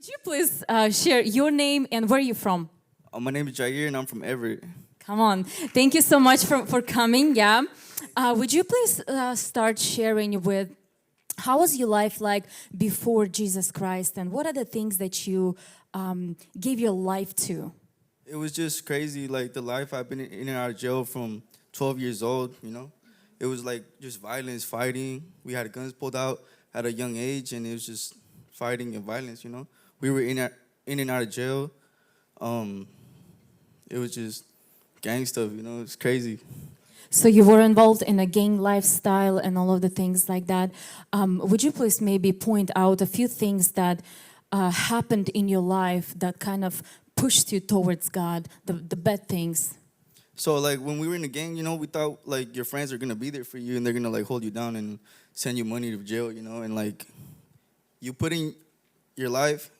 Could you please share your name and where you're from? My name is Javier, and I'm from Everett. Come on. Thank you so much for coming. Yeah. Would you please start sharing with how was your life like before Jesus Christ, and what are the things that you gave your life to? It was just crazy, like the life I've been in and out of jail from 12 years old, It was like just violence, fighting. We had guns pulled out at a young age, and it was just fighting and violence. We were in and out of jail. It was just gang stuff. It's crazy. So you were involved in a gang lifestyle and all of the things like that. Would you please maybe point out a few things that happened in your life that kind of pushed you towards God, the bad things? So like when we were in the gang, we thought like your friends are gonna be there for you and they're gonna like hold you down and send you money to jail, and like you put in your life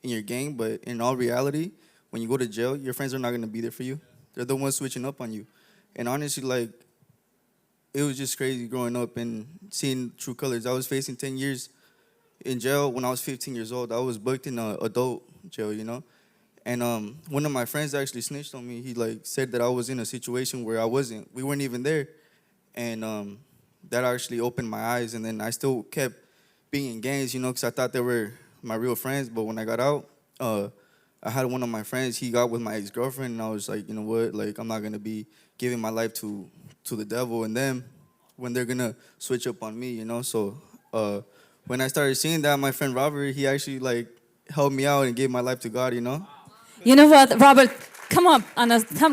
in your gang, but in all reality, when you go to jail, your friends are not gonna be there for you. They're the ones switching up on you. And honestly, like it was just crazy growing up and seeing true colors. I was facing 10 years in jail when I was 15 years old. I was booked in an adult jail. And one of my friends actually snitched on me. He like said that I was in a situation where I wasn't. We weren't even there. And that actually opened my eyes. And then I still kept being in gangs, because I thought they were my real friends. But when I got out, I had one of my friends. He got with my ex-girlfriend. And I was like, you know what? Like, I'm not going to be giving my life to the devil and them when they're going to switch up on me, So when I started seeing that, my friend Robert, he actually like helped me out and gave my life to God, You know what, Robert? Come up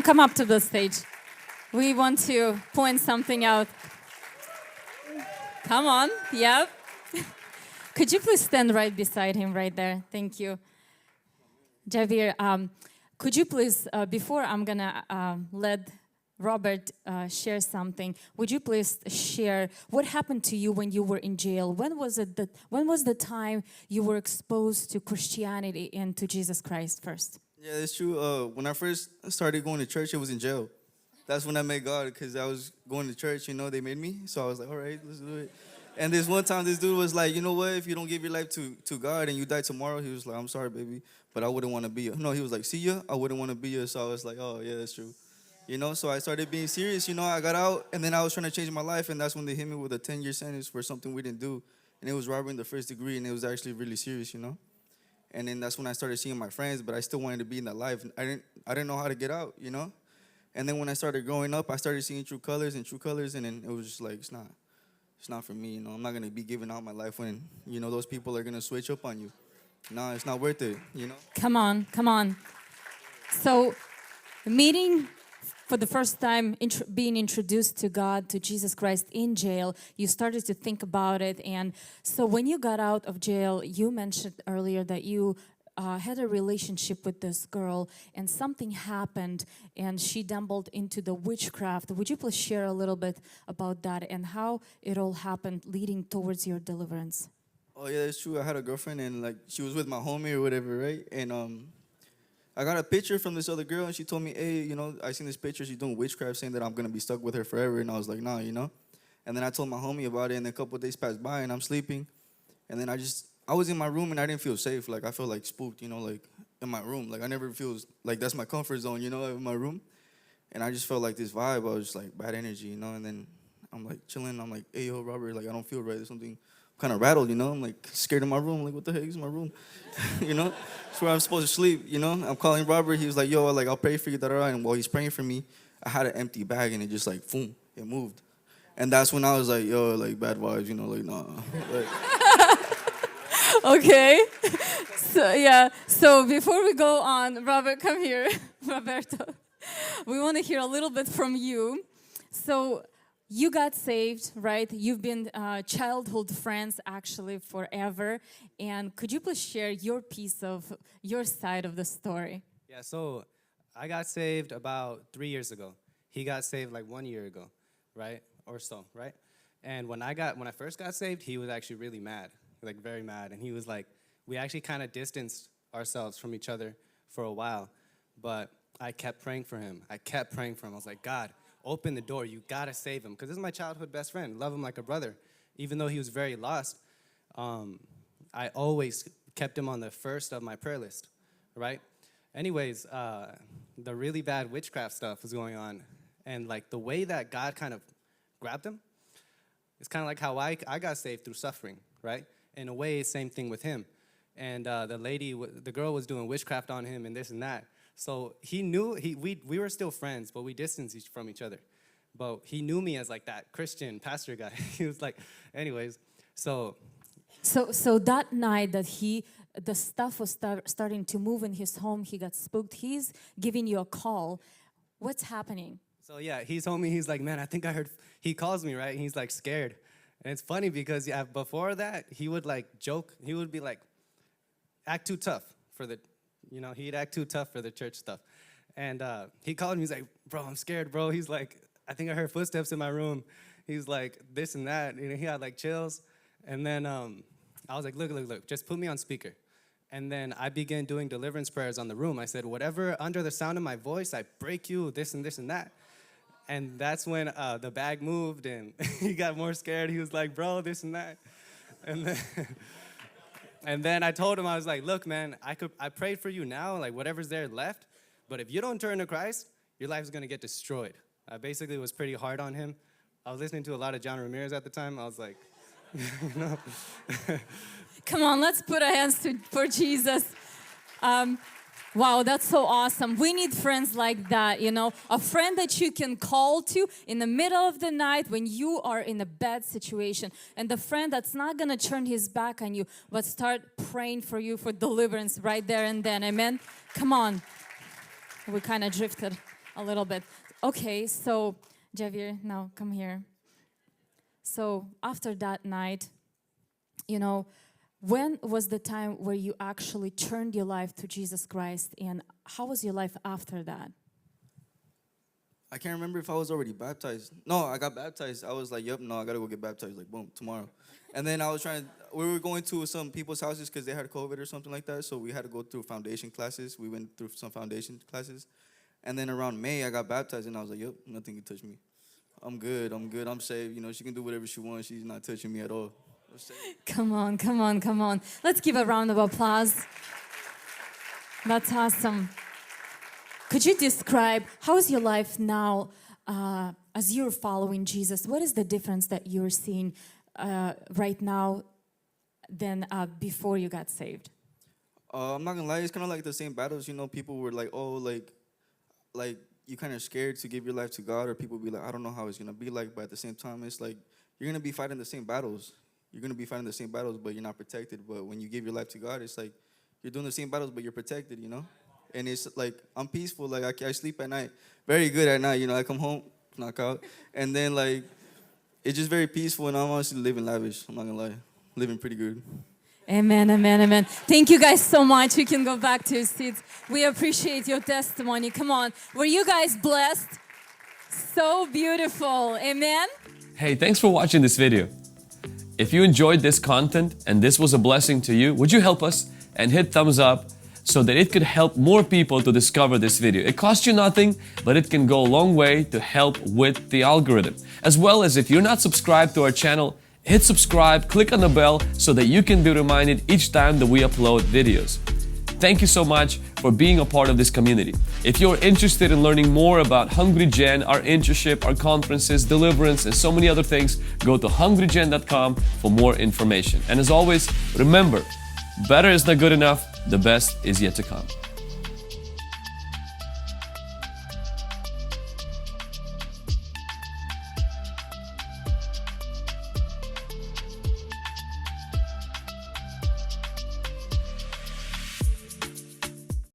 come up to the stage. We want to point something out. Come on. Yep. Could you please stand right beside him right there? Thank you. Javier, could you please, before I'm going to let Robert share something, would you please share what happened to you when you were in jail? When was the time you were exposed to Christianity and to Jesus Christ first? Yeah, it's true. When I first started going to church, it was in jail. That's when I met God because I was going to church, they made me. So I was like, all right, let's do it. And this one time, this dude was like, you know what, if you don't give your life to God and you die tomorrow, he was like, I'm sorry, baby, but I wouldn't want to be you. No, he was like, see ya, I wouldn't want to be you. So I was like, oh, yeah, that's true. So I started being serious, I got out, and then I was trying to change my life, and that's when they hit me with a 10-year sentence for something we didn't do. And it was robbery in the first degree, and it was actually really serious, And then that's when I started seeing my friends, but I still wanted to be in that life. I didn't know how to get out, And then when I started growing up, I started seeing true colors, and then it was just like, it's not for me, I'm not gonna be giving out my life when, those people are gonna switch up on you. No, it's not worth it, Come on. So, meeting for the first time, being introduced to God, to Jesus Christ in jail, you started to think about it. And so when you got out of jail, you mentioned earlier that you had a relationship with this girl and something happened and she stumbled into the witchcraft. Would you please share a little bit about that and how it all happened leading towards your deliverance? Oh, yeah, that's true. I had a girlfriend, and, like, she was with my homie or whatever, right? And I got a picture from this other girl, and she told me, hey, I seen this picture. She's doing witchcraft, saying that I'm going to be stuck with her forever. And I was like, nah, And then I told my homie about it, and then a couple of days passed by, and I'm sleeping. And then I was in my room, and I didn't feel safe. Like, I felt, like, spooked, like, in my room. Like, I never feel, like, that's my comfort zone, in my room. And I just felt like this vibe. I was just, like, bad energy, And then I'm, like, chilling. I'm like, hey, yo, Robert, like, I don't feel right. There's something kind of rattled, I'm like scared in my room. Like, what the heck is my room? It's where I'm supposed to sleep, I'm calling Robert. He was like, yo, like, I'll pray for you, and while he's praying for me, I had an empty bag, and it just like, boom, it moved. And that's when I was like, yo, like, bad vibes, like, nah. Like, Okay. So before we go on, Robert, come here. Roberto. We want to hear a little bit from you. So you got saved, right? You've been childhood friends actually forever. And could you please share your piece of your side of the story? Yeah, so I got saved about 3 years ago. He got saved like 1 year ago, right? Or so, right? And when I first got saved, he was actually really mad, like very mad. And he was like, we actually kind of distanced ourselves from each other for a while. But I kept praying for him. I was like, God, open the door. You got to save him. Because this is my childhood best friend. Love him like a brother. Even though he was very lost, I always kept him on the first of my prayer list, right? Anyways, the really bad witchcraft stuff was going on. And like the way that God kind of grabbed him, it's kind of like how I got saved through suffering, right? In a way, same thing with him. And the girl was doing witchcraft on him and this and that. So he knew, we were still friends, but we distanced from each other. But he knew me as like that Christian pastor guy. He was like, anyways, so that night that the stuff was starting to move in his home, he got spooked. He's giving you a call. What's happening? So yeah, he told me, he's like, man, I think I heard, he calls me, right? And he's like scared. And it's funny because before that, he would like joke. He would be like, act too tough for the, he'd act too tough for the church stuff. And he called me, he's like, bro, I'm scared, bro. He's like, I think I heard footsteps in my room. He's like, this and that. He had like chills. And then I was like, look, just put me on speaker. And then I began doing deliverance prayers on the room. I said, whatever under the sound of my voice, I break you, this and this and that. And that's when the bag moved and he got more scared. He was like, bro, this and that. And then I told him, I was like, look, man, I prayed for you now, like whatever's there left. But if you don't turn to Christ, your life is going to get destroyed. I basically was pretty hard on him. I was listening to a lot of John Ramirez at the time. I was like, no. Come on, let's put our hands for Jesus. Wow, that's so awesome. We need friends like that, a friend that you can call to in the middle of the night when you are in a bad situation. And the friend that's not going to turn his back on you, but start praying for you for deliverance right there and then. Amen? Come on. We kind of drifted a little bit. Okay, so Javier, now come here. So after that night, when was the time where you actually turned your life to Jesus Christ, and how was your life after that? I can't remember if I was already baptized. No, I got baptized. I was like, yep, no, I got to go get baptized, like, boom, tomorrow. And then we were going to some people's houses because they had COVID or something like that, so we had to go through foundation classes. We went through some foundation classes. And then around May, I got baptized, and I was like, yep, nothing can touch me. I'm good, I'm saved. She can do whatever she wants. She's not touching me at all. Come on. Let's give a round of applause. That's awesome. Could you describe how is your life now as you're following Jesus? What is the difference that you're seeing right now than before you got saved? I'm not gonna lie, it's kind of like the same battles. People were like, oh, like you kind of scared to give your life to God, or people be like, I don't know how it's gonna be like. But at the same time, it's like you're gonna be fighting the same battles. You're going to be fighting the same battles, but you're not protected. But when you give your life to God, it's like you're doing the same battles, but you're protected, And it's like I'm peaceful. Like I sleep at night very good at night. I come home, knock out. And then like it's just very peaceful, and I'm honestly living lavish. I'm not going to lie. Living pretty good. Amen. Thank you guys so much. You can go back to your seats. We appreciate your testimony. Come on. Were you guys blessed? So beautiful. Amen. Hey, thanks for watching this video. If you enjoyed this content and this was a blessing to you, would you help us and hit thumbs up so that it could help more people to discover this video? It costs you nothing, but it can go a long way to help with the algorithm. As well as if you're not subscribed to our channel, hit subscribe, click on the bell so that you can be reminded each time that we upload videos. Thank you so much for being a part of this community. If you're interested in learning more about HungryGen, our internship, our conferences, Deliverance, and so many other things, go to HungryGen.com for more information. And as always, remember, better is not good enough, the best is yet to come.